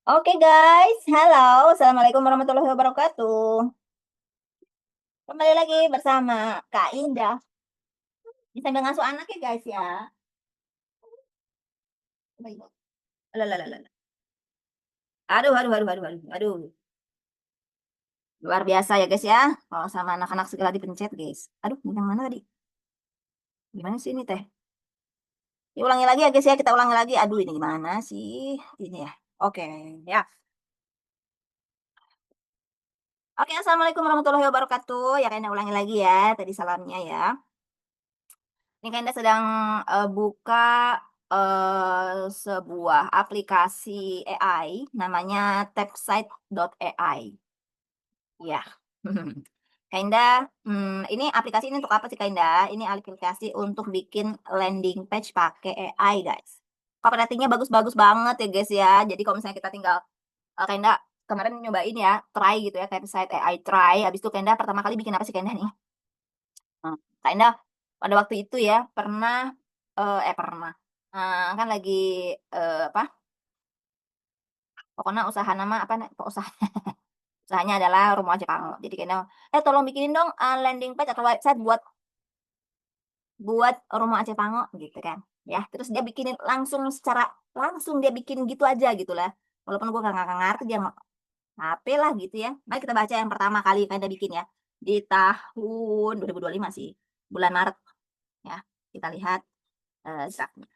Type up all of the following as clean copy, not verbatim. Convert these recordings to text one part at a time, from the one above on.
Oke guys, halo, Assalamualaikum warahmatullahi wabarakatuh. Kembali lagi bersama Kak Indah. Bisa ngasuh anak ya guys ya. Baik. Alah. Aduh, aduh, aduh, aduh, aduh, aduh. Luar biasa ya guys ya. Kalau sama anak-anak segala dipencet guys. Aduh, yang mana tadi? Gimana sih ini teh? Diulangi lagi ya guys ya, kita ulangi lagi. Aduh, ini gimana sih? Ini ya. Oke, ya. Oke, Assalamualaikum warahmatullahi wabarakatuh. Ya, kayaknya ulangi lagi ya. Tadi salamnya ya. Ini Kanda sedang buka sebuah aplikasi AI namanya Tapsite.ai. Ya. Kanda, ini aplikasi ini untuk apa sih Kanda? Ini aplikasi untuk bikin landing page pakai AI, guys. Copywriting-nya bagus-bagus banget ya, guys ya. Jadi kalau misalnya kita tinggal Kanda kemarin nyobain ya, try gitu ya, Tapsite AI try. Habis itu Kanda pertama kali bikin apa sih Kanda nih? Kanda pada waktu itu ya pernah kan lagi apa pokoknya usaha nama apa usahanya adalah rumah Jepang. Jadi kayaknya tolong bikinin dong landing page atau website buat rumah Aceh Pango gitu kan ya, terus dia bikinin langsung dia bikin gitu aja gitu lah, walaupun gue nggak ngerti dia HP lah gitu ya. Mari kita baca yang pertama kali kan dia bikin ya di tahun 2025 sih, bulan Maret ya. Kita lihat draftnya.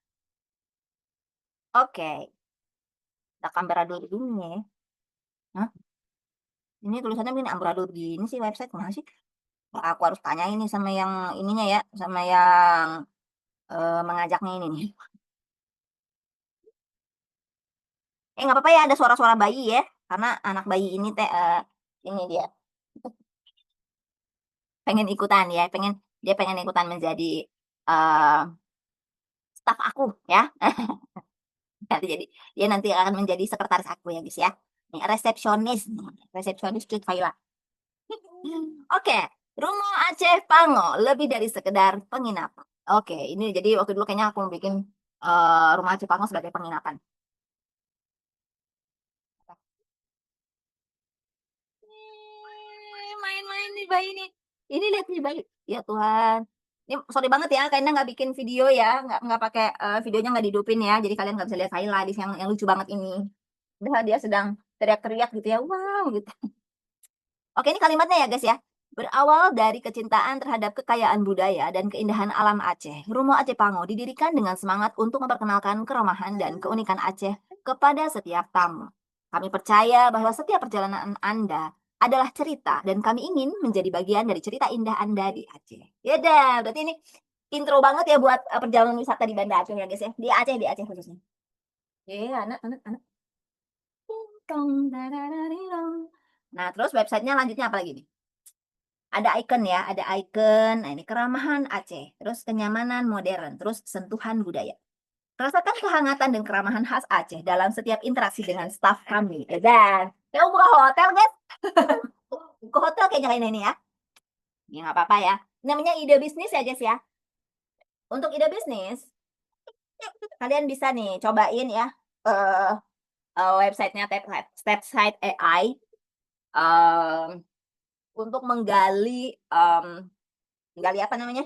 Oke, ada ambarador gini ya. Hah? Ini tulisannya begini ambarador gini sih, website mana sih? Wah, aku harus tanya ini sama yang ininya ya, sama yang mengajaknya ini nih. Nggak apa-apa ya, ada suara-suara bayi ya, karena anak bayi ini ini dia pengen ikutan ya, dia pengen ikutan menjadi eh staf aku ya. Nanti jadi dia nanti akan menjadi sekretaris aku ya guys ya. Nih, resepsionis Street Villa. Oke, rumah Aceh Pango lebih dari sekedar penginapan. Oke, ini jadi waktu dulu kayaknya aku mau bikin rumah Aceh Pango sebagai penginapan. Main-main nih bayi nih. Ini lihat nih bayi. Ya Tuhan. Ini sorry banget ya, kayaknya nggak bikin video ya, nggak pakai videonya nggak dihidupin ya, jadi kalian nggak bisa lihat Kayla di yang lucu banget ini. Dia sedang teriak-teriak gitu ya, wow gitu. Oke, ini kalimatnya ya guys ya. Berawal dari kecintaan terhadap kekayaan budaya dan keindahan alam Aceh, Rumah Aceh Pango didirikan dengan semangat untuk memperkenalkan keramahan dan keunikan Aceh kepada setiap tamu. Kami percaya bahwa setiap perjalanan Anda adalah cerita dan kami ingin menjadi bagian dari cerita indah Anda di Aceh. Ya dah, berarti ini intro banget ya buat perjalanan wisata di Banda Aceh ya guys ya. Di Aceh khususnya. Anak. Nah, terus websitenya lanjutnya apa lagi nih? Ada icon ya, ada icon. Nah, ini keramahan Aceh, terus kenyamanan modern, terus sentuhan budaya. Rasakan kehangatan dan keramahan khas Aceh dalam setiap interaksi dengan staf kami. Dan kamu buka hotel, guys? Buka hotel kayaknya ini ya. Ya nggak apa-apa ya. Namanya ide bisnis ya, guys ya. Untuk ide bisnis, kalian bisa nih cobain ya eh websitenya Stepside AI em, untuk menggali apa namanya?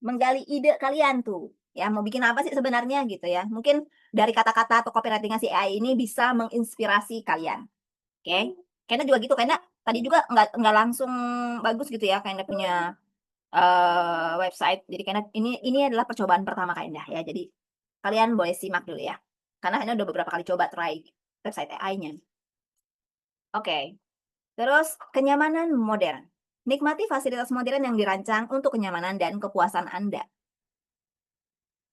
Menggali ide kalian tuh. Ya, mau bikin apa sih sebenarnya gitu ya. Mungkin dari kata-kata atau copywriting si AI ini bisa menginspirasi kalian. Oke. Karena juga gitu, karena tadi juga nggak langsung bagus gitu ya, karena punya website. Jadi karena ini adalah percobaan pertama kayaknya ya. Jadi kalian boleh simak dulu ya. Karena ini udah beberapa kali coba try website AI-nya. Oke. Terus kenyamanan modern. Nikmati fasilitas modern yang dirancang untuk kenyamanan dan kepuasan Anda.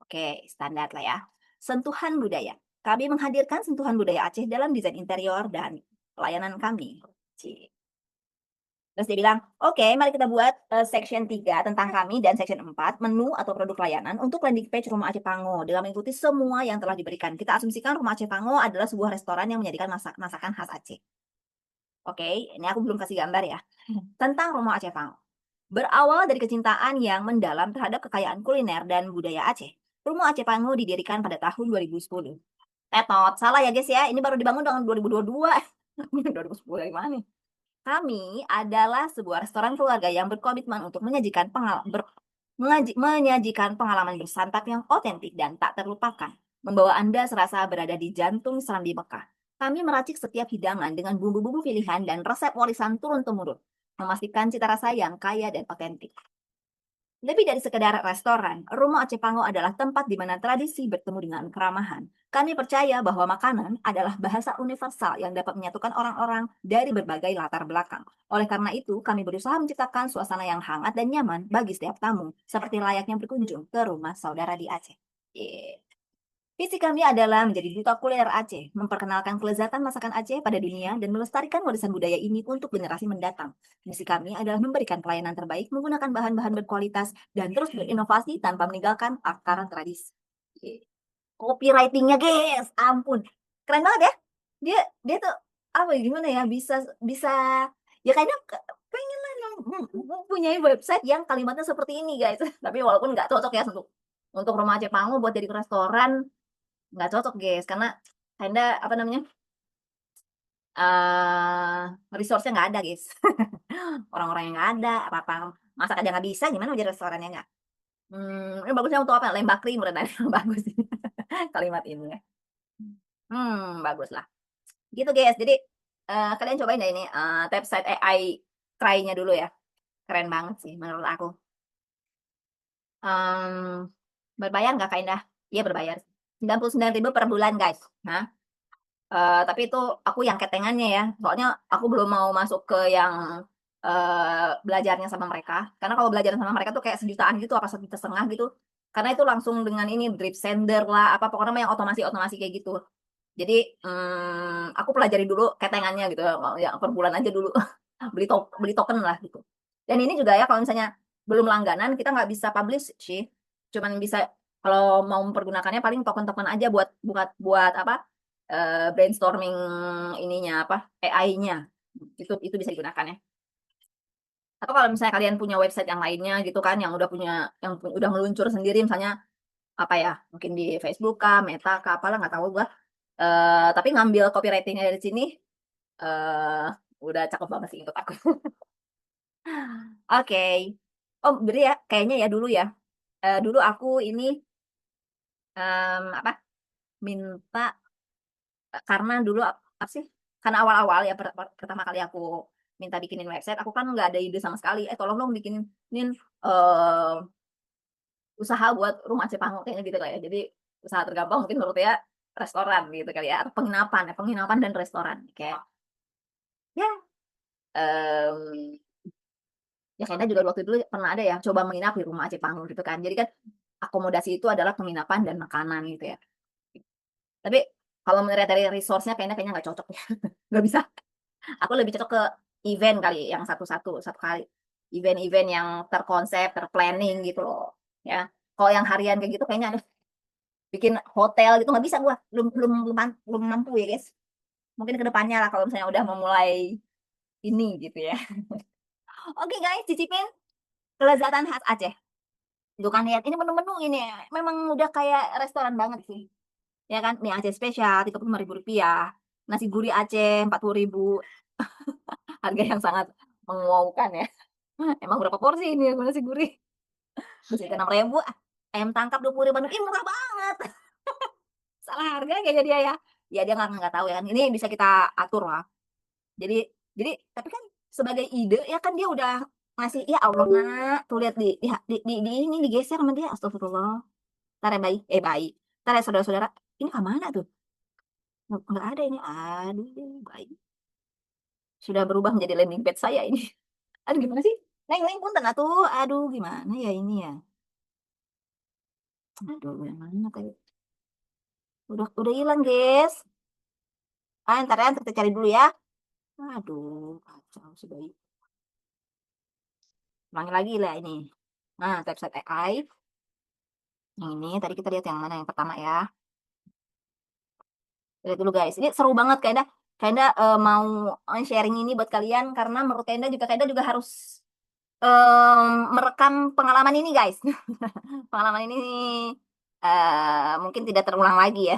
Oke, standar lah ya. Sentuhan budaya. Kami menghadirkan sentuhan budaya Aceh dalam desain interior dan pelayanan kami. Cik. Terus dia bilang, oke, mari kita buat section 3 tentang kami dan section 4 menu atau produk layanan untuk landing page Rumah Aceh Pango dengan mengikuti semua yang telah diberikan. Kita asumsikan Rumah Aceh Pango adalah sebuah restoran yang menjadikan masakan khas Aceh. Oke, ini aku belum kasih gambar ya. Tentang Rumah Aceh Pango. Berawal dari kecintaan yang mendalam terhadap kekayaan kuliner dan budaya Aceh, Rumah Aceh Pango didirikan pada tahun 2010. Tetot. Salah ya guys ya. Ini baru dibangun tahun 2022. 2010 gimana nih? Kami adalah sebuah restoran keluarga yang berkomitmen untuk menyajikan pengalaman bersantap yang otentik dan tak terlupakan. Membawa Anda serasa berada di jantung Serambi Mekah. Kami meracik setiap hidangan dengan bumbu-bumbu pilihan dan resep warisan turun-temurun, memastikan cita rasa yang kaya dan otentik. Lebih dari sekedar restoran, Rumah Aceh Pango adalah tempat di mana tradisi bertemu dengan keramahan. Kami percaya bahwa makanan adalah bahasa universal yang dapat menyatukan orang-orang dari berbagai latar belakang. Oleh karena itu, kami berusaha menciptakan suasana yang hangat dan nyaman bagi setiap tamu, seperti layaknya berkunjung ke rumah saudara di Aceh. Yeay. Visi kami adalah menjadi duta kuliner Aceh, memperkenalkan kelezatan masakan Aceh pada dunia dan melestarikan warisan budaya ini untuk generasi mendatang. Misi kami adalah memberikan pelayanan terbaik menggunakan bahan-bahan berkualitas dan terus berinovasi tanpa meninggalkan akar tradisi. Copywritingnya guys, ampun, keren banget ya. Dia tuh apa ya, gimana ya, bisa bisa ya kayaknya pengen lah punya website yang kalimatnya seperti ini guys. Tapi walaupun nggak cocok ya untuk Rumah Aceh Pango buat jadi restoran, nggak cocok guys, karena tenda apa namanya, resource-nya nggak ada guys. Orang-orangnya nggak ada, apa-apa masak aja nggak bisa, gimana mau jadi restorannya nggak. Ini bagusnya untuk apa, lembah krim renang. Bagus kalimat ini ya. Bagus lah gitu guys. Jadi kalian cobain deh ini website AI try-nya dulu ya, keren banget sih menurut aku. Berbayar nggak Kak Indah? Iya berbayar, 99.000 per bulan guys. Nah, tapi itu aku yang ketengannya ya, soalnya aku belum mau masuk ke yang belajarnya sama mereka. Karena kalau belajar sama mereka tuh kayak sejutaan gitu, apa 1,5 juta gitu. Karena itu langsung dengan ini drip sender lah, apa pokoknya yang otomasi kayak gitu. Jadi aku pelajari dulu ketengannya gitu ya, per bulan aja dulu. Beli token lah gitu. Dan ini juga ya, kalau misalnya belum langganan kita nggak bisa publish sih, cuman bisa kalau mau mempergunakannya paling token-token aja buat apa, brainstorming ininya apa, AI-nya itu bisa digunakan ya. Atau kalau misalnya kalian punya website yang lainnya gitu kan, yang udah meluncur sendiri, misalnya apa ya, mungkin di Facebook kah, Meta kah, apalah nggak tahu gua. Tapi ngambil copywritingnya dari sini, eh udah cakep banget sih untuk aku. Oke. Oh, beri ya, kayaknya ya dulu ya. Dulu aku ini apa, minta, karena dulu apa sih? Karena awal-awal ya, pertama kali aku minta bikinin website, aku kan nggak ada ide sama sekali. Tolong dong bikinin eh usaha buat Rumah Aceh Pango kayaknya gitu lah ya. Jadi usaha tergampang mungkin menurut ya restoran gitu kali ya, atau penginapan dan restoran kayak ya. em, Ya kayaknya juga waktu dulu pernah ada ya coba menginap di Rumah Aceh Panggung gitu kan. Jadi kan akomodasi itu adalah penginapan dan makanan gitu ya. Tapi kalau melihat dari resource-nya kayaknya nggak cocok ya. Nggak bisa. Aku lebih cocok ke event kali, yang satu kali. Event-event yang terkonsep, terplanning gitu loh. Ya. Kalau yang harian kayak gitu kayaknya aduh, bikin hotel gitu nggak bisa gua. Belum mampu ya guys. Mungkin kedepannya lah kalau misalnya udah memulai ini gitu ya. Oke guys, cicipin kelezatan khas Aceh. Tuh kan lihat ini menu-menu ini memang udah kayak restoran banget sih. Ya kan, mie Aceh spesial 35.000 rupiah, nasi gurih Aceh 40.000, harga yang sangat menguaukan ya. Emang berapa porsi ini ya nasi gurih? Terus itu 6.000, ayam tangkap 20.000, ih murah banget. Salah harga kayaknya dia ya. Ya dia nggak tahu ya kan. Ini bisa kita atur lah. Jadi tapi kan sebagai ide ya kan dia udah ngasih, ya Allah nak, tuh lihat di ini digeser sama dia, astagfirullah. Ntar ya bayi, bayi. Ntar ya saudara-saudara, ini ke mana tuh? Nggak ada ini. Aduh, bayi. Sudah berubah menjadi landing page saya ini. Aduh, gimana sih? Neng punten atuh. Aduh, gimana ya ini ya? Aduh, yang mana tadi? Udah hilang, guys. Ntar ya, ntar kita cari dulu ya. Aduh, kacau si bayi. Ulangi lagi lah ini. Nah, website AI. Yang ini, tadi kita lihat yang mana yang pertama ya. Lihat dulu guys. Ini seru banget kayaknya. Kayaknya mau sharing ini buat kalian karena menurut kayaknya juga harus merekam pengalaman ini guys. Pengalaman ini mungkin tidak terulang lagi ya.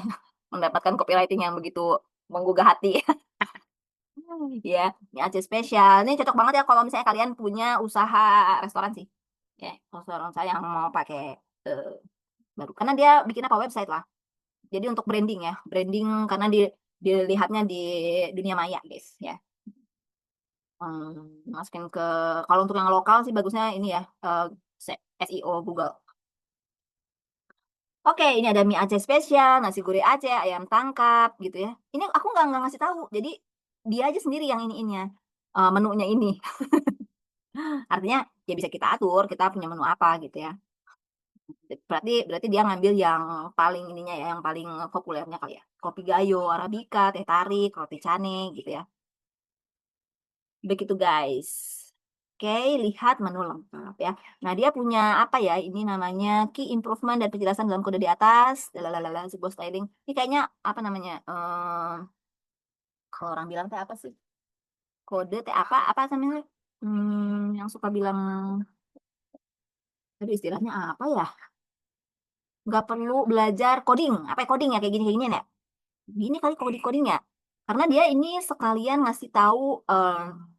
mendapatkan copywriting yang begitu menggugah hati. Ya, ini Aceh spesial. Ini cocok banget ya kalau misalnya kalian punya usaha restoran sih. Ya, restoran saya yang mau pakai eh, baru. Karena dia bikin apa website lah. Jadi untuk branding ya, branding karena dilihatnya di dunia maya, guys. Ya, masukin ke kalau untuk yang lokal sih bagusnya ini ya, SEO Google. Oke, ini ada mie Aceh spesial, nasi gurih Aceh, ayam tangkap gitu ya. Ini aku nggak ngasih tahu, jadi dia aja sendiri yang ininya menunya ini. Artinya ya bisa kita atur, kita punya menu apa gitu ya. Berarti berarti dia ngambil yang paling ininya ya, yang paling populernya kali ya. Kopi gayo, arabica, teh tarik, roti cane gitu ya. Begitu guys. Oke, lihat menu lengkap ya. Nah, dia punya apa ya? Ini namanya key improvement dan penjelasan dalam kode di atas. Lalalala, sebuah styling. Ini kayaknya apa namanya? Kalau orang bilang teh apa sih? Kode teh apa? Apa namanya? Yang suka bilang, aduh istilahnya apa ya? Nggak perlu belajar coding. Apa ya, coding ya kayak gini ya? Gini kali coding ya. Karena dia ini sekalian ngasih tahu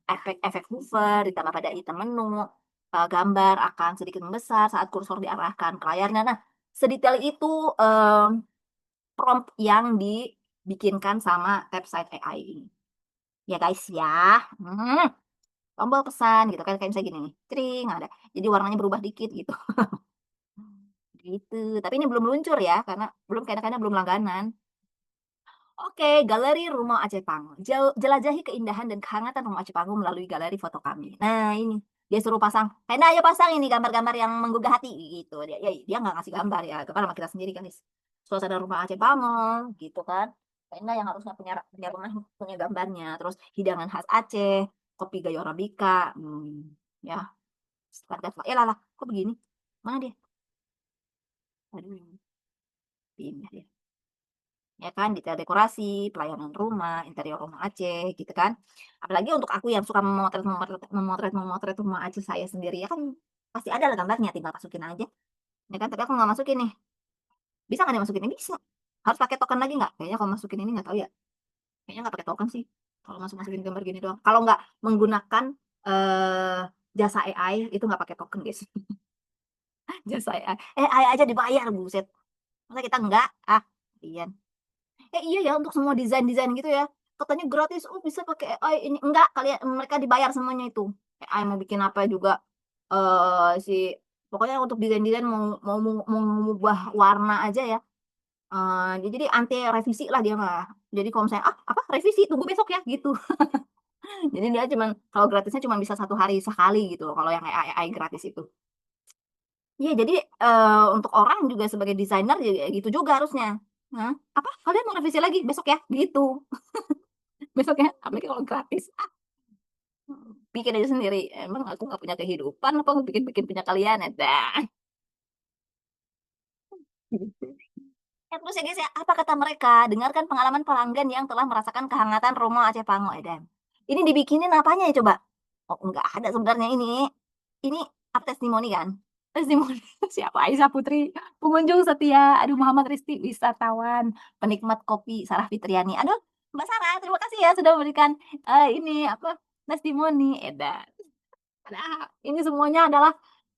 efek-efek hover ditambah pada item menu, gambar akan sedikit membesar saat kursor diarahkan ke layarnya. Nah, sedetail itu prompt yang dibikinkan sama website AI ini. Ya guys ya. Hmm, tombol pesan gitu kan kayak misalnya gini nih. Cering ada. Jadi warnanya berubah dikit gitu. Gitu. Tapi ini belum luncur ya karena belum langganan. Oke, Galeri Rumah Aceh Panggung. Jelajahi keindahan dan kehangatan Rumah Aceh Panggung melalui galeri foto kami. Nah, ini dia suruh pasang. Penda, ayo pasang ini gambar-gambar yang menggugah hati gitu. Dia nggak ngasih gambar ya, gambar sama kita sendiri kan, guys. Suasana Rumah Aceh Panggung gitu kan. Penda yang harusnya punya rumah punya gambarnya. Terus hidangan khas Aceh, kopi gayo arabica. Ya, standar lah. Lah, kok begini? Mana dia? Aduh, pindah dia. Ya kan, detail dekorasi, pelayanan rumah, interior rumah Aceh gitu kan. Apalagi untuk aku yang suka memotret rumah Aceh saya sendiri ya kan pasti ada lah gambarnya, tinggal masukin aja. Ya kan, tapi aku nggak masukin nih. Bisa nggak dimasukin? Ini bisa. Harus pakai token lagi nggak? Kayaknya kalau masukin ini nggak tahu ya. Kayaknya nggak pakai token sih. Kalau masukin gambar gini doang. Kalau nggak menggunakan eh jasa AI itu nggak pakai token guys. Jasa AI. AI aja dibayar buset. Masa kita nggak? Ah, iya. Iya ya untuk semua desain-desain gitu ya. Katanya gratis, oh bisa pakai AI ini. Enggak, kalian mereka dibayar semuanya itu. AI mau bikin apa juga si pokoknya untuk desain-desain mau mengubah warna aja ya. Jadi anti revisi lah dia mah. Jadi kalau misalnya apa revisi tunggu besok ya gitu. Jadi dia cuman kalau gratisnya cuma bisa 1 hari sekali gitu kalau yang AI gratis itu. Iya, jadi untuk orang juga sebagai desainer juga gitu juga harusnya. Nah, apa? Kalian mau revisi lagi besok ya? Gitu. Besoknya apalagi kalau gratis bikin aja sendiri emang aku nggak punya kehidupan apa aku bikin-bikin punya kalian ya dah. Terus ya guys ya apa kata mereka dengarkan pengalaman pelanggan yang telah merasakan kehangatan rumah Aceh Pango Edan ini dibikinin apanya ya coba oh nggak ada sebenarnya ini apa testimoni kan testimoni siapa Aisyah Putri pengunjung setia aduh Muhammad Risti wisatawan penikmat kopi Sarah Fitriani aduh Mbak Sarah terima kasih ya sudah memberikan ini apa testimoni Edan. Nah, ini semuanya adalah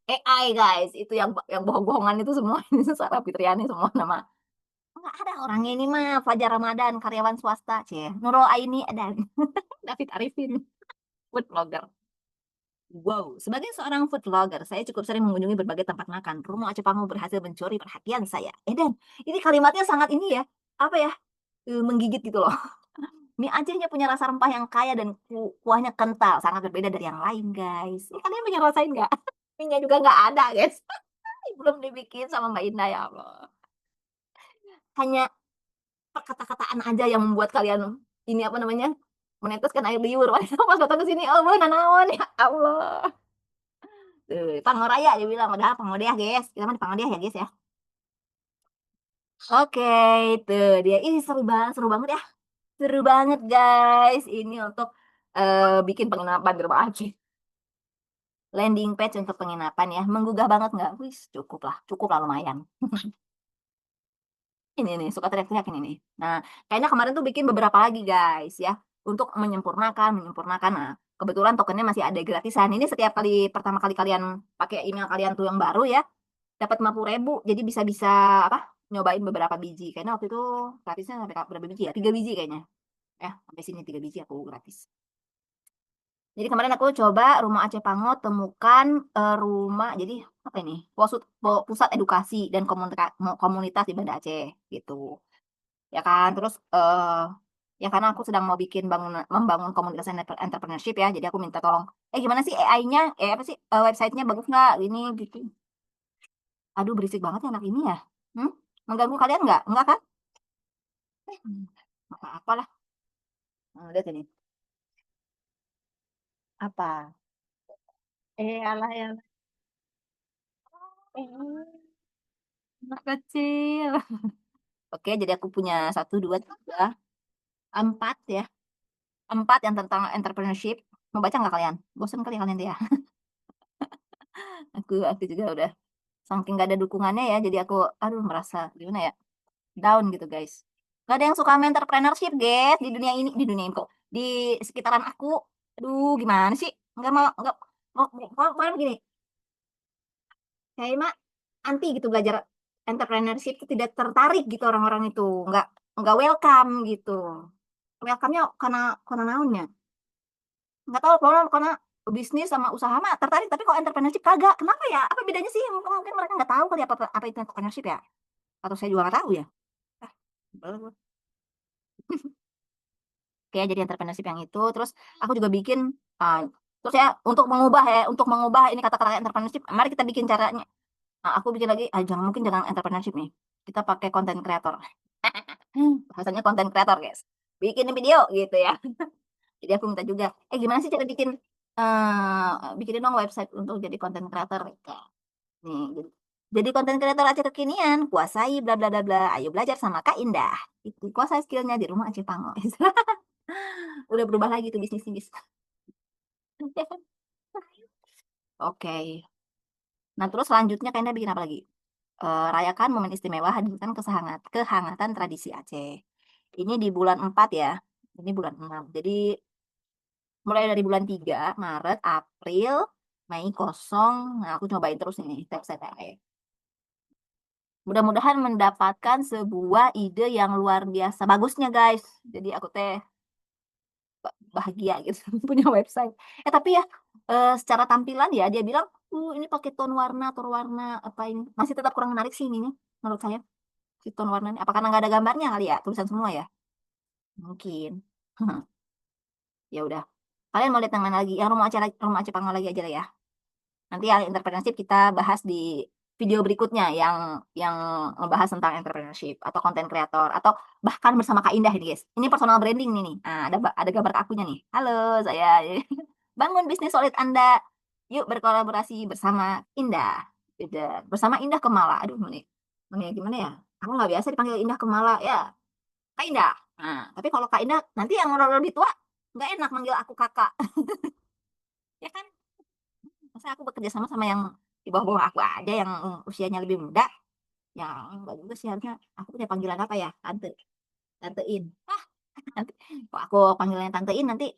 AI guys. Itu yang bohong-bohongan itu semua ini Sarah Fitriani semua nama. Enggak ada orangnya ini mah Fajar Ramadan karyawan swasta, Cie. Nurul Aini dan David Arifin food blogger. Wow, sebagai seorang food vlogger, saya cukup sering mengunjungi berbagai tempat makan. Rumah Aceh Panggung berhasil mencuri perhatian saya. Dan ini kalimatnya sangat ini ya, apa ya, menggigit gitu loh. Mie Acehnya punya rasa rempah yang kaya dan kuahnya kental, sangat berbeda dari yang lain, guys. Ini kalian pengen rasain nggak? Mie-nya juga nggak ada, guys. Belum dibikin sama Mbak Indah, ya Allah. Hanya perkata-kataan aja yang membuat kalian ini apa namanya? Meneteskan air liur. Pas datang ke sini, oh, nanaon ya Allah. Pangoraya dia bilang, padahal Pangodeah, guys. Kita mah di Pangodeah ya, guys ya. Oke, tuh dia. Ini seru banget ya. Seru banget, guys. Ini untuk bikin penginapan di rumah Aceh. Landing page untuk penginapan ya. Menggugah banget nggak? Wis, cukup lah lumayan. Ini nih, suka teriak-teriak ini nih. Nah, kayaknya kemarin tuh bikin beberapa lagi guys ya, untuk menyempurnakan. Nah, kebetulan tokennya masih ada gratisan. Ini setiap kali pertama kali kalian pakai email kalian tuh yang baru ya, dapat 50.000. Jadi bisa-bisa apa? Nyobain beberapa biji. Kayaknya waktu itu gratisnya sampai berapa biji ya? 3 biji kayaknya. Sampai sini 3 biji aku gratis. Jadi kemarin aku coba Rumah Aceh Pango temukan rumah jadi apa ini? Pusat edukasi dan komunitas di Banda Aceh gitu. Ya kan terus ya karena aku sedang mau membangun komunitas entrepreneurship ya, jadi aku minta tolong gimana sih AI-nya apa sih websitenya bagus nggak ini gitu. Aduh berisik banget ya anak ini ya. hmm? Mengganggu kalian nggak kan? Apa lah. Lihat ini apa alah ya anak kecil. Oke, jadi aku punya satu dua tiga empat ya, empat yang tentang entrepreneurship. Mau baca nggak kalian? Bosan kali kalian dia. Aku juga udah saking gak ada dukungannya ya, jadi aku aduh merasa gimana ya, down gitu guys. Gak ada yang suka sama entrepreneurship guys di dunia ini kok di sekitaran aku. Aduh gimana sih, nggak mau pokoknya begini, kayak mah anti gitu belajar entrepreneurship, itu tidak tertarik gitu orang-orang itu, nggak welcome gitu. Welcome-nya karena naonnya nggak tahu, karena bisnis sama usaha mah tertarik, tapi kalau entrepreneurship kagak. Kenapa ya, apa bedanya sih? Mungkin mereka nggak tahu kali apa itu entrepreneurship ya, atau saya juga nggak tahu ya. Ah, belum. Oke, jadi entrepreneurship yang itu. Terus aku juga bikin, ah, terus ya untuk mengubah ini kata-kata entrepreneurship, mari kita bikin caranya. Aku bikin lagi, jangan entrepreneurship nih. Kita pakai content creator. Bahasanya content creator, guys. Bikin video gitu ya. Jadi aku minta juga, gimana sih cara bikinin dong website untuk jadi content creator. Nih, jadi konten kreator Aceh kekinian, kuasai bla bla bla bla. Ayo belajar sama Kak Indah. Itu kuasai skillnya di rumah Aceh Pango. Udah berubah lagi tuh bisnis bis. Oke. Nah, terus selanjutnya Kak Indah bikin apa lagi? Rayakan momen istimewa, hadirkan kehangatan tradisi Aceh. Ini di bulan 4 ya. Ini bulan 6. Jadi mulai dari bulan 3 Maret, April, Mei kosong. Nah, aku cobain terus ini, step-step. Mudah-mudahan mendapatkan sebuah ide yang luar biasa bagusnya guys. Jadi aku teh bahagia gitu punya website. Tapi ya secara tampilan ya dia bilang, ini pakai tone warna apa ini masih tetap kurang menarik sih ini nih, menurut saya si tone warnanya. Apa karena nggak ada gambarnya kali ya, tulisan semua ya? Mungkin. Ya udah. Kalian mau lihat yang mana lagi? Yang rumah Aceh Panggal lagi aja lah ya. Nanti yang entrepreneurship kita bahas di video berikutnya yang ngebahas tentang entrepreneurship atau konten kreator atau bahkan bersama Kak Indah ini guys. Ini personal branding nih nih. Nah, ada gambar akunya nih. Halo, saya bangun bisnis solid Anda. Yuk berkolaborasi bersama Indah. Udah, bersama Indah Kemala. Aduh, ini gimana ya? Aku nggak biasa dipanggil Indah Kemala ya. Kak Indah. Nah, tapi kalau Kak Indah nanti yang lebih tua nggak enak manggil aku kakak. Ya kan? Masa aku bekerja sama sama yang di bawah-bawah aku aja yang usianya lebih muda. Ya enggak juga sih, harusnya aku punya panggilan apa ya, tantein. Nanti kok aku panggilannya tantein, nanti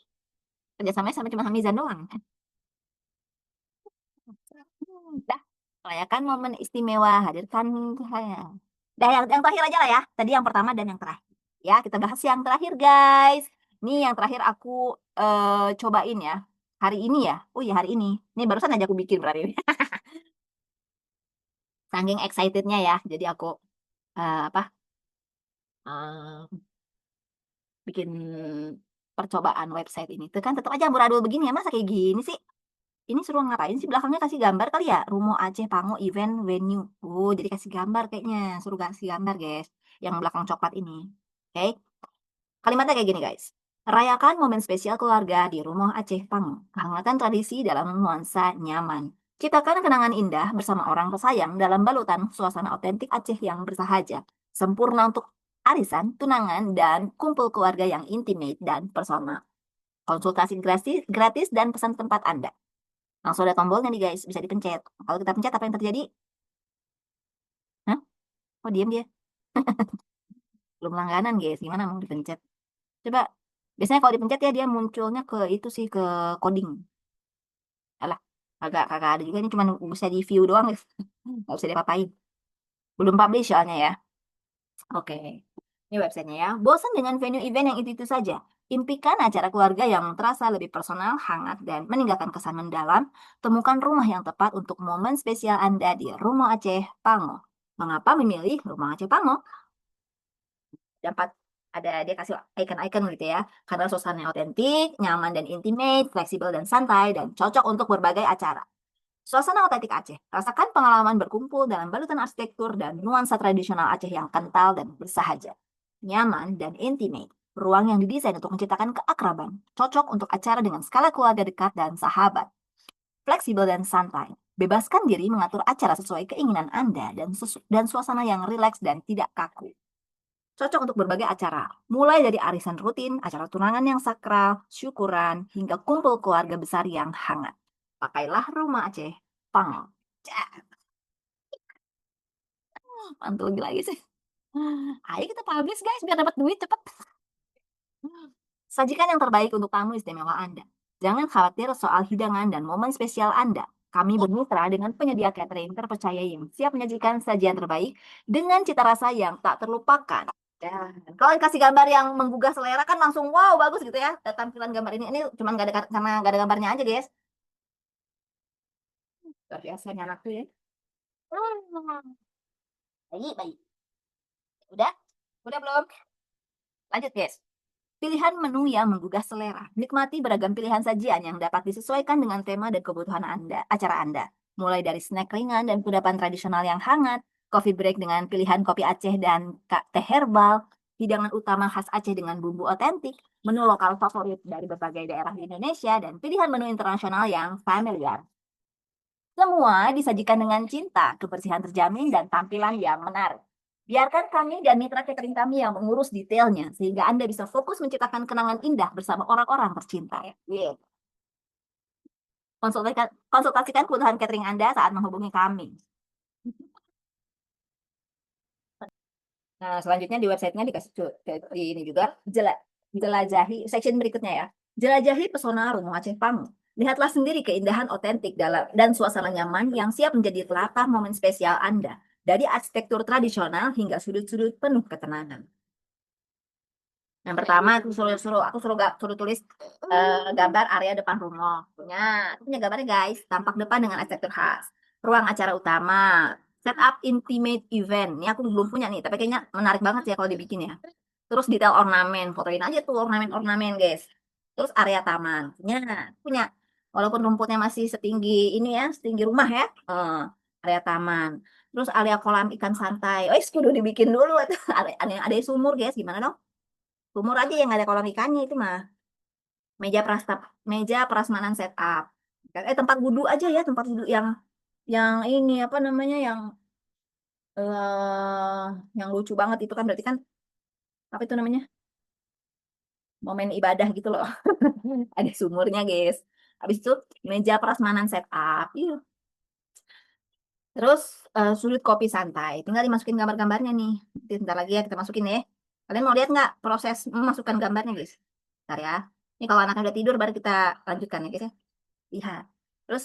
kerjasamanya sama cuma Hamizan doang. Dah, rayakan momen istimewa, hadirkan saya. Dah, yang terakhir aja lah ya, tadi yang pertama dan yang terakhir ya, kita bahas yang terakhir guys. Ini yang terakhir aku cobain ya hari ini ya. Oh iya, hari ini barusan aja aku bikin berarti ini. Saking excitednya ya, jadi aku apa bikin percobaan website ini. Tuh kan tetap aja amburadul begini ya, masa kayak gini sih? Ini suruh ngapain sih, belakangnya kasih gambar kali ya? Rumo Aceh Pango Event Venue. Oh, jadi kasih gambar kayaknya. Suruh kasih gambar, guys. Yang belakang coklat ini. Oke. Kalimatnya kayak gini, guys. Rayakan momen spesial keluarga di Rumah Aceh Pango. Kehangatan tradisi dalam nuansa nyaman. Ciptakan kenangan indah bersama orang tersayang dalam balutan suasana otentik Aceh yang bersahaja. Sempurna untuk arisan, tunangan, dan kumpul keluarga yang intimate dan personal. Konsultasi gratis dan pesan tempat Anda. Langsung ada tombolnya nih guys, bisa dipencet. Kalau kita pencet apa yang terjadi? Hah? Oh, diam dia. Belum langganan, guys. Gimana mau dipencet? Coba. Biasanya kalau dipencet ya dia munculnya ke itu sih, ke coding. Alah, agak kagak ada juga, ini cuma bisa di view doang, guys. Nggak bisa diapa-apain. Belum publish soalnya ya. Oke. Ini websitenya ya. Bosan dengan venue event yang itu-itu saja? Impikan acara keluarga yang terasa lebih personal, hangat, dan meninggalkan kesan mendalam. Temukan rumah yang tepat untuk momen spesial Anda di Rumah Aceh Pango. Mengapa memilih Rumah Aceh Pango? Dapat ada dia kasih icon-icon gitu ya. Karena suasananya otentik, nyaman dan intimate, fleksibel dan santai, dan cocok untuk berbagai acara. Suasana otentik Aceh. Rasakan pengalaman berkumpul dalam balutan arsitektur dan nuansa tradisional Aceh yang kental dan bersahaja. Nyaman dan intimate. Ruang yang didesain untuk menciptakan keakraban. Cocok untuk acara dengan skala keluarga dekat dan sahabat. Fleksibel dan santai. Bebaskan diri mengatur acara sesuai keinginan Anda dan suasana yang rileks dan tidak kaku. Cocok untuk berbagai acara, mulai dari arisan rutin, acara tunangan yang sakral, syukuran, hingga kumpul keluarga besar yang hangat. Pakailah Rumah Aceh Pango. Cah, mantul lagi sih. Ayo kita publish guys, biar dapat duit cepet. Sajikan yang terbaik untuk tamu istimewa Anda. Jangan khawatir soal hidangan dan momen spesial Anda. Kami bermitra dengan penyedia catering terpercaya yang siap menyajikan sajian terbaik dengan cita rasa yang tak terlupakan. Dan kalau dikasih gambar yang menggugah selera kan langsung wow bagus gitu ya. Tampilan gambar ini cuma nggak ada karena nggak ada gambarnya aja guys. Luar biasa nih anak tuh ya. Baik, baik. Udah? Udah belum? Lanjut guys. Pilihan menu yang menggugah selera. Nikmati beragam pilihan sajian yang dapat disesuaikan dengan tema dan kebutuhan Anda, acara Anda. Mulai dari snack ringan dan kudapan tradisional yang hangat, coffee break dengan pilihan kopi Aceh dan teh herbal, hidangan utama khas Aceh dengan bumbu otentik, menu lokal favorit dari berbagai daerah di Indonesia, dan pilihan menu internasional yang familiar. Semua disajikan dengan cinta, kebersihan terjamin, dan tampilan yang menarik. Biarkan kami dan mitra catering kami yang mengurus detailnya, sehingga Anda bisa fokus menciptakan kenangan indah bersama orang-orang tercinta. Yeah. Konsultasikan kebutuhan catering Anda saat menghubungi kami. Nah, selanjutnya di websitenya dikasih ini juga jelajahi section berikutnya ya. Jelajahi pesona Rumah Aceh Pangu. Lihatlah sendiri keindahan otentik dalam dan suasana nyaman yang siap menjadi latar momen spesial Anda. Dari arsitektur tradisional hingga sudut-sudut penuh ketenangan. Yang pertama aku suruh tulis gambar area depan rumah. Punya gambarnya guys, tampak depan dengan arsitektur khas. Ruang acara utama, setup intimate event. Ini aku belum punya nih, tapi kayaknya menarik banget ya kalau dibikin ya. Terus detail ornamen, fotoin aja tuh ornamen-ornamen guys. Terus area taman, punya. Walaupun rumputnya masih setinggi ini ya, setinggi rumah ya. Area taman. Terus area kolam ikan santai. Oh, kudu dibikin dulu. Ada sumur guys, gimana dong? Sumur aja yang ada kolam ikannya itu mah. Meja prasmanan setup. Tempat wudhu aja ya, tempat wudhu yang ini apa namanya yang lucu banget itu kan berarti kan apa itu namanya? Momen ibadah gitu loh. Ada sumurnya, guys. Habis itu meja prasmanan setup. Iya. Terus sudut kopi santai. Tinggal dimasukin gambar-gambarnya nih. Nanti bentar lagi ya kita masukin ya. Kalian mau lihat nggak proses memasukkan gambarnya, guys? Bentar ya. Ini kalau anaknya udah tidur baru kita lanjutkan ya, guys ya. Lihat. Terus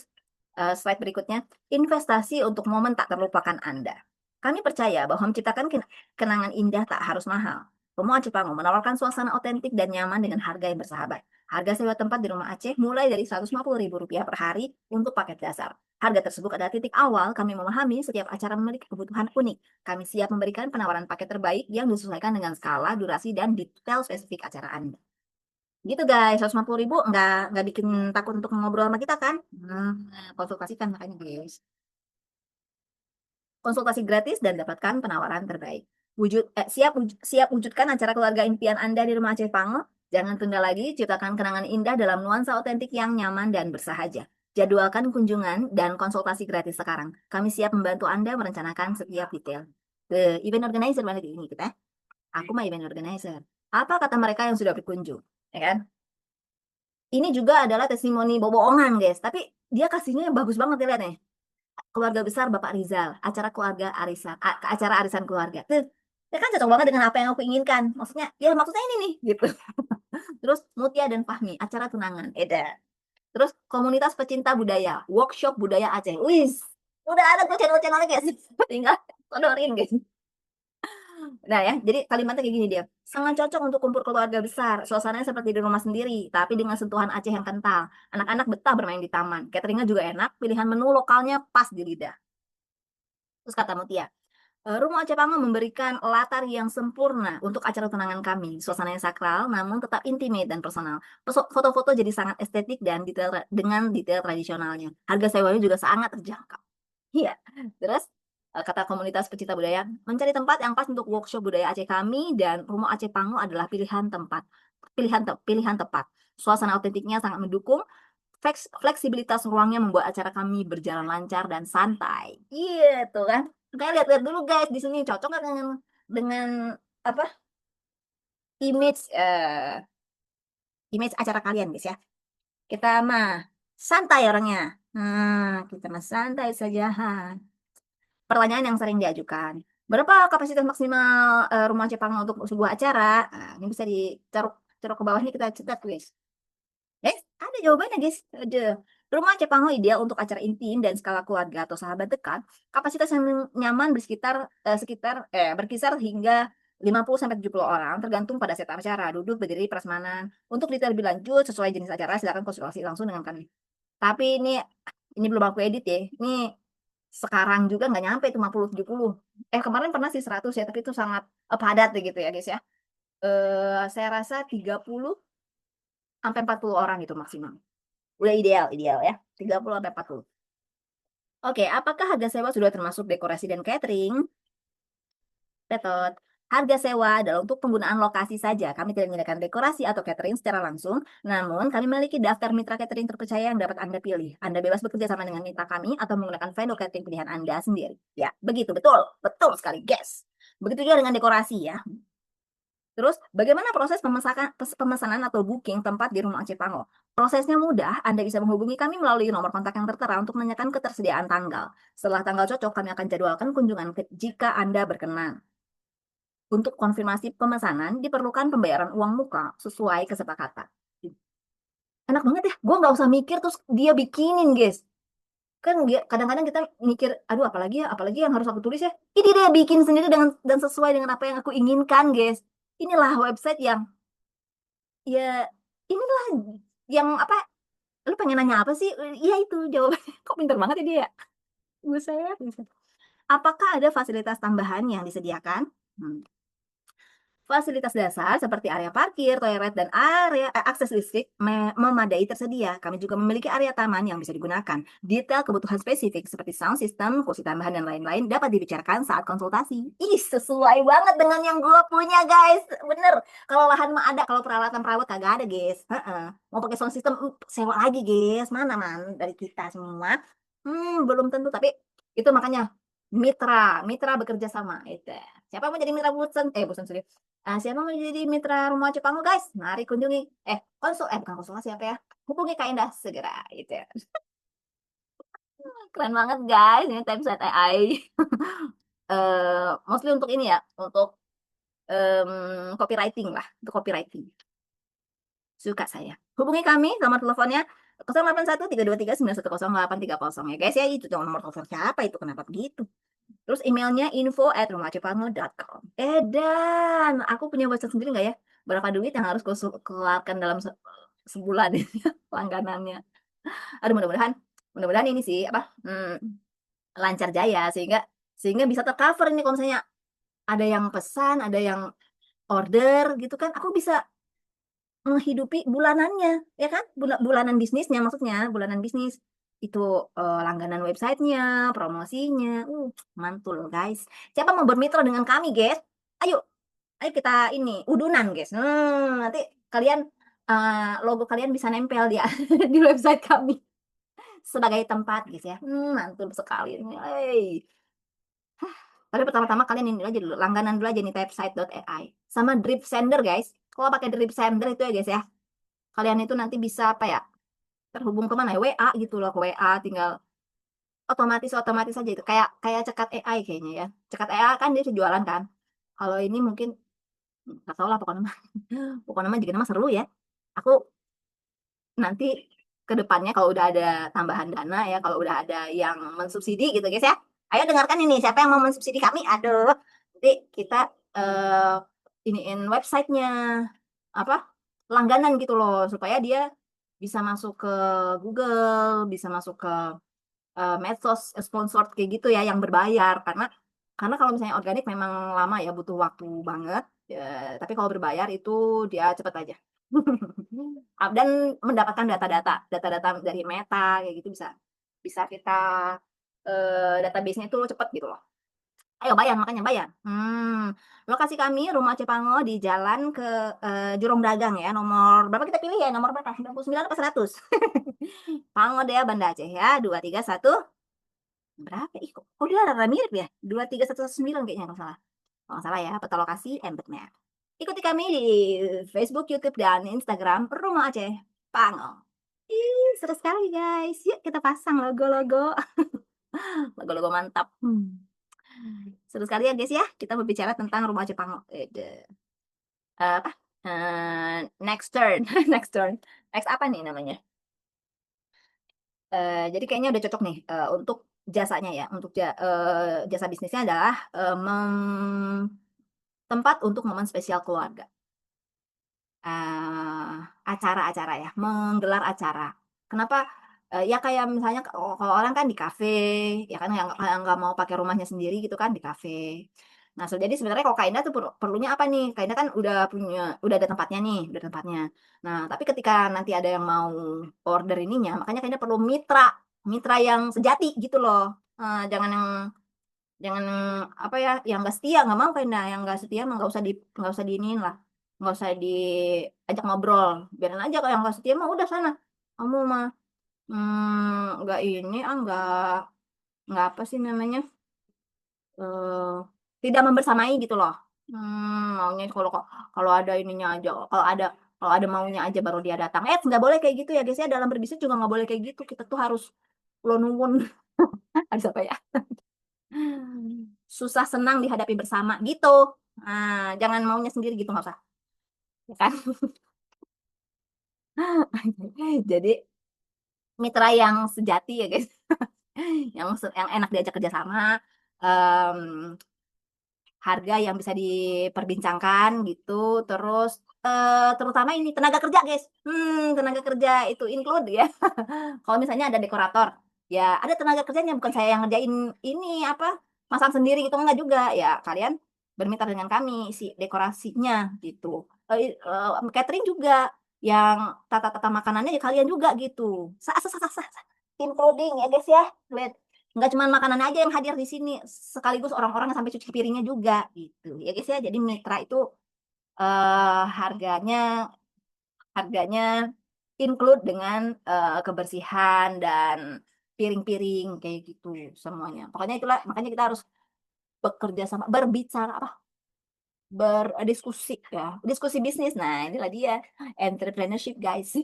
slide berikutnya, investasi untuk momen tak terlupakan Anda. Kami percaya bahwa menciptakan kenangan indah tak harus mahal. Rumah Aceh Pango menawarkan suasana otentik dan nyaman dengan harga yang bersahabat. Harga sewa tempat di Rumah Aceh mulai dari Rp150.000 per hari untuk paket dasar. Harga tersebut adalah titik awal kami memahami setiap acara memiliki kebutuhan unik. Kami siap memberikan penawaran paket terbaik yang disesuaikan dengan skala, durasi, dan detail spesifik acara Anda. Gitu guys, 150.000 nggak bikin takut untuk ngobrol sama kita kan? Konsultasikan makanya guys. Konsultasi gratis dan dapatkan penawaran terbaik. Siap wujudkan acara keluarga impian Anda di Rumah Aceh Pango? Jangan tunda lagi, ciptakan kenangan indah dalam nuansa otentik yang nyaman dan bersahaja. Jadwalkan kunjungan dan konsultasi gratis sekarang. Kami siap membantu Anda merencanakan setiap detail. The event organizer mana ini kita? Aku mah event organizer. Apa kata mereka yang sudah berkunjung? Ya kan? Ini juga adalah testimoni boboongan, guys. Tapi dia kasihnya yang bagus banget ya, lihat nih. Keluarga besar Bapak Rizal, acara keluarga arisan, acara arisan keluarga. Tuh, Ya kan cocok banget dengan apa yang aku inginkan. Maksudnya, ya maksudnya ini nih, gitu. Terus Mutia dan Fahmi, acara tunangan. Terus komunitas pecinta budaya, workshop budaya Aceh. Wis, udah ada tuh channel-channelnya guys. Tinggal sodorin guys. Nah ya, jadi kalimatnya kayak gini dia. Sangat cocok untuk kumpul keluarga besar. Suasananya seperti di rumah sendiri, tapi dengan sentuhan Aceh yang kental. Anak-anak betah bermain di taman. Cateringnya juga enak, pilihan menu lokalnya pas di lidah. Terus kata Mutia, Rumah Aceh Panggung memberikan latar yang sempurna untuk acara tunangan kami. Suasananya sakral, namun tetap intimate dan personal. Foto-foto jadi sangat estetik dan detail dengan detail tradisionalnya. Harga sewanya juga sangat terjangkau. Iya. Terus kata komunitas pecinta budaya, mencari tempat yang pas untuk workshop budaya Aceh kami dan Rumah Aceh Panggung adalah pilihan tepat. Suasana otentiknya sangat mendukung. Fleksibilitas ruangnya membuat acara kami berjalan lancar dan santai. Gitu kan. Kayak lihat-lihat dulu guys di sini cocok nggak dengan apa image image acara kalian guys ya. Kita mah santai orangnya. Kita mah santai saja. Pertanyaan yang sering diajukan. Berapa kapasitas maksimal rumah Jepang untuk sebuah acara? Nah, ini bisa ditaruh taruh ke bawah ini kita cetak guys. Ada jawabannya guys. Ada. Rumah Cepango ideal untuk acara intim dan skala keluarga atau sahabat dekat. Kapasitas yang nyaman berkisar hingga 50 sampai 70 orang tergantung pada set acara, duduk, berdiri, prasmanan. Untuk detail lebih lanjut sesuai jenis acara silakan konsultasi langsung dengan kami. Tapi ini belum aku edit ya. Ini sekarang juga nggak nyampe itu 50 70. Kemarin pernah sih 100 ya, tapi itu sangat padat gitu ya guys ya. Saya rasa 30 sampai 40 orang itu maksimal. Udah ideal, ideal ya. 30 sampai 40. Oke, apakah harga sewa sudah termasuk dekorasi dan catering? Tetot. Harga sewa adalah untuk penggunaan lokasi saja. Kami tidak menyediakan dekorasi atau catering secara langsung. Namun, kami memiliki daftar mitra catering terpercaya yang dapat Anda pilih. Anda bebas bekerja sama dengan mitra kami atau menggunakan vendor catering pilihan Anda sendiri. Ya, begitu. Betul. Betul sekali, guys. Begitu juga dengan dekorasi ya. Terus, bagaimana proses pemesanan atau booking tempat di Rumah Aceh Pango? Prosesnya mudah, Anda bisa menghubungi kami melalui nomor kontak yang tertera untuk menanyakan ketersediaan tanggal. Setelah tanggal cocok, kami akan jadwalkan kunjungan jika Anda berkenan. Untuk konfirmasi pemesanan, diperlukan pembayaran uang muka sesuai kesepakatan. Enak banget ya, gue nggak usah mikir terus dia bikinin, guys. Kan kadang-kadang kita mikir, aduh apalagi yang harus aku tulis ya. Ini dia bikin sendiri dan sesuai dengan apa yang aku inginkan, guys. Inilah website yang ya inilah yang apa, lu pengen nanya apa sih? Iya itu jawabannya. Kok pinter banget ya dia ya? Buset, buset. Apakah ada fasilitas tambahan yang disediakan? Fasilitas dasar seperti area parkir, toilet, dan area akses listrik memadai tersedia. Kami juga memiliki area taman yang bisa digunakan. Detail kebutuhan spesifik seperti sound system, kursi tambahan, dan lain-lain dapat dibicarakan saat konsultasi. Ih, sesuai banget dengan yang gue punya, guys. Bener. Kalau lahan mah ada, kalau peralatan perawat kagak ada, guys. Mau pakai sound system, sewa lagi, guys. Mana, man? Dari kita semua. Belum tentu, tapi itu makanya mitra bekerja sama. Itu. Siapa mau jadi mitra bosan serius. Siapa mau jadi mitra Rumah Cepango guys? Mari kunjungi. Bukan konsultasi apa ya? Hubungi Kak Indah segera gitu ya. Keren banget guys, ini Typeset AI. Mostly untuk ini ya, untuk copywriting lah, untuk copywriting. Suka saya. Hubungi kami, nomor teleponnya 081 323 910 830 ya guys ya. Itu nomor telepon siapa itu? Kenapa begitu? Terus emailnya info@rumahcepango.com. Dan aku punya website sendiri nggak ya? Berapa duit yang harus keluarkan dalam sebulan ini langganannya? Aduh, mudah-mudahan ini sih apa lancar jaya sehingga bisa tercover ini kalau misalnya ada yang pesan, ada yang order gitu kan, aku bisa menghidupi bulanannya, ya kan? Bulanan bisnisnya maksudnya, bulanan bisnis itu langganan websitenya, promosinya, mantul guys. Siapa mau bermitra dengan kami, guys? Ayo, ayo kita ini udunan, guys. Nanti kalian logo kalian bisa nempel di di website kami sebagai tempat, guys ya. Mantul sekali. Hey. Tapi pertama-tama kalian ini aja dulu, langganan dulu aja nih typesite.ai sama drip sender, guys. Kalau pakai drip sender itu ya, guys ya. Kalian itu nanti bisa apa ya? Terhubung ke mana ya? WA gitu loh, ke WA tinggal otomatis aja itu. Kayak cekat AI kayaknya ya. Cekat AI kan dia jualan kan. Kalau ini mungkin nggak tahu lah pokoknya mah. Pokoknya mah juga nama seru ya. Aku nanti ke depannya kalau udah ada tambahan dana ya, kalau udah ada yang mensubsidi gitu guys ya. Ayo dengarkan ini, siapa yang mau mensubsidi kami? Aduh, nanti kita eh iniin websitenya apa langganan gitu loh supaya dia bisa masuk ke Google, bisa masuk ke medsos sponsor kayak gitu ya yang berbayar karena kalau misalnya organik memang lama ya butuh waktu banget ya, tapi kalau berbayar itu dia cepet aja. Dan mendapatkan data-data dari Meta kayak gitu bisa bisa kita database-nya itu cepet gitu loh. Ayo bayar, makanya bayar. Lokasi kami Rumah Cepango di jalan ke Jurong Dagang ya. Nomor berapa kita pilih ya? Nomor berapa? 99 apa 100? Pangodea Banda Aceh ya. 231 berapa? Ih, kok dia rada mirip ya? 23119 kayaknya kalau salah. Kalau nggak salah ya, peta lokasi Embed Map. Ikuti kami di Facebook, YouTube, dan Instagram Rumah Aceh Pango. Ih, seru sekali guys. Yuk kita pasang logo-logo. Logo-logo mantap. Seru sekali ya guys ya. Kita berbicara tentang Rumah Aceh Pango. Apa? Next turn. Next turn. Next apa nih namanya? Jadi kayaknya udah cocok nih untuk jasanya ya. Untuk jasa bisnisnya adalah tempat untuk momen spesial keluarga. Acara-acara ya, menggelar acara. Kenapa? Ya kayak misalnya kalau orang kan di kafe, ya kan yang nggak mau pakai rumahnya sendiri gitu kan di kafe. Nah, jadi sebenarnya kalau Kak Indah tuh perlunya apa nih? Kak Indah kan udah ada tempatnya nih, udah tempatnya. Nah, tapi ketika nanti ada yang mau order ininya, makanya Kak Indah perlu mitra yang sejati gitu loh. Jangan jangan apa ya yang nggak setia nggak mau kayaknya yang nggak setia mah nggak usah diinin lah nggak usah diajak ngobrol biarin aja kalau yang nggak setia mah udah sana kamu mah nggak ini nggak apa sih namanya eh tidak membersamai gitu loh maunya kalau ada ininya aja kalau ada maunya aja baru dia datang nggak boleh kayak gitu ya guys ya dalam berbisnis juga nggak boleh kayak gitu kita tuh harus lo nuwun harus apa ya susah senang dihadapi bersama gitu. Nah, jangan maunya sendiri gitu nggak usah, ya kan? Jadi mitra yang sejati ya guys, yang enak diajak kerjasama, em, harga yang bisa diperbincangkan gitu, terus terutama ini tenaga kerja guys, tenaga kerja itu include ya. Kalau misalnya ada dekorator, ya ada tenaga kerjanya, bukan saya yang ngerjain ini apa masang sendiri gitu enggak juga. Ya kalian bermitra dengan kami si dekorasinya gitu. Catering juga yang tata-tata makanannya ya kalian juga gitu. Sah sah sah sah. Sah. Tim coding ya guys ya. Lihat. Nggak cuma makanan aja yang hadir di sini, sekaligus orang-orang yang sampai cuci piringnya juga gitu. Ya guys ya. Jadi mitra itu harganya harganya include dengan kebersihan dan piring-piring kayak gitu semuanya. Pokoknya itulah makanya kita harus bekerja sama, berbicara apa? Berdiskusi ya, diskusi bisnis. Nah, inilah dia entrepreneurship, guys.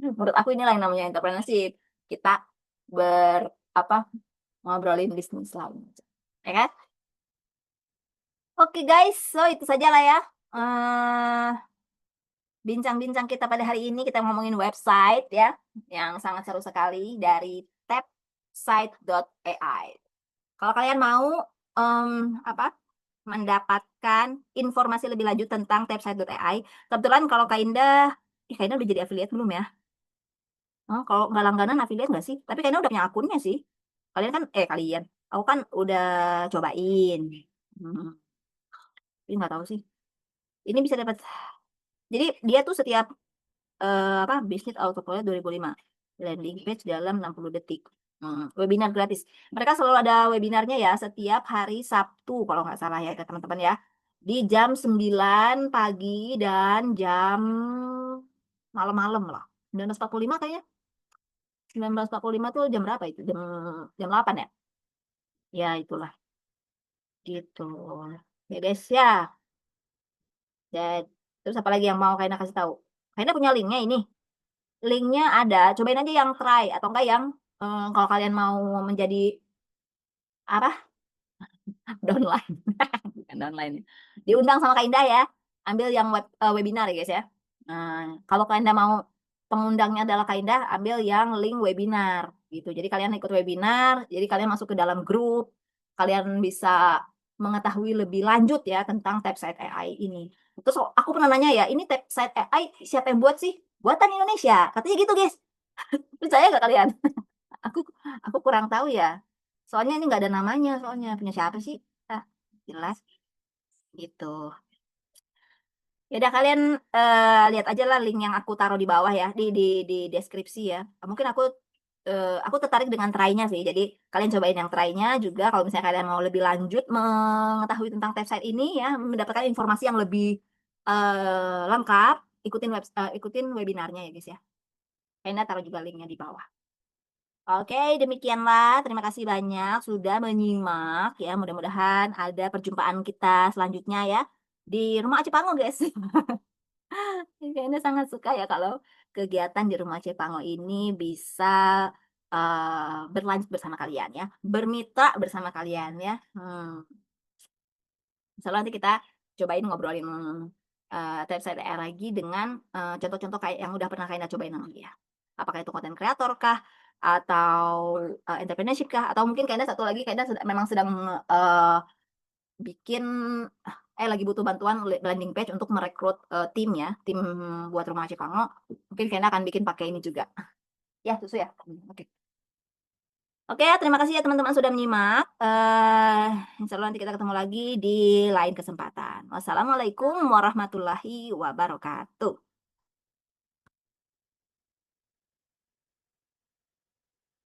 Menurut aku inilah yang namanya entrepreneurship. Kita apa? Ngobrolin bisnis lah. Ya kan? Oke, guys. So, itu saja lah ya. eh bincang-bincang kita pada hari ini kita ngomongin website ya yang sangat seru sekali dari tapsite.ai. Kalau kalian mau apa mendapatkan informasi lebih lanjut tentang tapsite.ai, kebetulan kalau Kak Indah udah jadi affiliate belum ya? Oh, kalau nggak langganan affiliate nggak sih? Tapi Kak Indah udah punya akunnya sih. Kalian, aku kan udah cobain. Hmm, tapi nggak tahu sih. Ini bisa dapat. Jadi dia tuh setiap apa bisnis autopilot 2005 landing page dalam 60 detik. Webinar gratis. Mereka selalu ada webinarnya ya setiap hari Sabtu kalau nggak salah ya teman-teman ya. Di jam 9 pagi dan jam malam-malam lah. 19.45 kayaknya. 19.45 tuh jam berapa itu? Jam jam 8 ya? Ya itulah gitu. Ya guys ya. Dan terus apa lagi yang mau Kaina kasih tahu? Kaina punya linknya ini. Linknya ada, cobain aja yang try atau enggak yang kalau kalian mau menjadi apa Downline. Bukan downline. Diundang sama Kak Indah ya. Ambil yang webinar ya guys ya. Nah, kalau Kak Indah mau pengundangnya adalah Kak Indah, ambil yang link webinar gitu. Jadi kalian ikut webinar, jadi kalian masuk ke dalam grup, kalian bisa mengetahui lebih lanjut ya tentang Typeside AI ini. Terus aku pernah nanya ya, ini Typeside AI siapa yang buat sih? Buatan Indonesia. Katanya gitu guys. Percaya nggak kalian? Aku aku kurang tahu ya. Soalnya ini nggak ada namanya, soalnya punya siapa sih? Ah, jelas gitu. Ya udah kalian lihat aja lah link yang aku taruh di bawah ya di deskripsi ya. Mungkin aku tertarik dengan try-nya sih. Jadi kalian cobain yang try-nya juga kalau misalnya kalian mau lebih lanjut mengetahui tentang website ini ya, mendapatkan informasi yang lebih lengkap, ikutin webinarnya ya guys ya. Kalian taruh juga linknya di bawah. Oke, demikianlah. Terima kasih banyak sudah menyimak ya. Mudah-mudahan ada perjumpaan kita selanjutnya ya di Rumah Aceh Pango, guys. Kayaknya sangat suka ya kalau kegiatan di Rumah Aceh Pango ini bisa berlanjut bersama kalian ya, bermitra bersama kalian ya. Misalnya nanti kita cobain ngobrolin website AI lagi dengan contoh-contoh kayak yang udah pernah kalian cobain nanti ya. Apakah itu konten kreator kah, atau entrepreneurship kah, atau mungkin kayaknya satu lagi kayaknya memang sedang bikin lagi butuh bantuan landing page untuk merekrut tim ya, tim buat Rumah Aceh Pango. Mungkin kayaknya akan bikin pakai ini juga. Ya, susu ya. Oke. Oke, terima kasih ya teman-teman sudah menyimak. Insya Allah nanti kita ketemu lagi di lain kesempatan. Wassalamualaikum warahmatullahi wabarakatuh.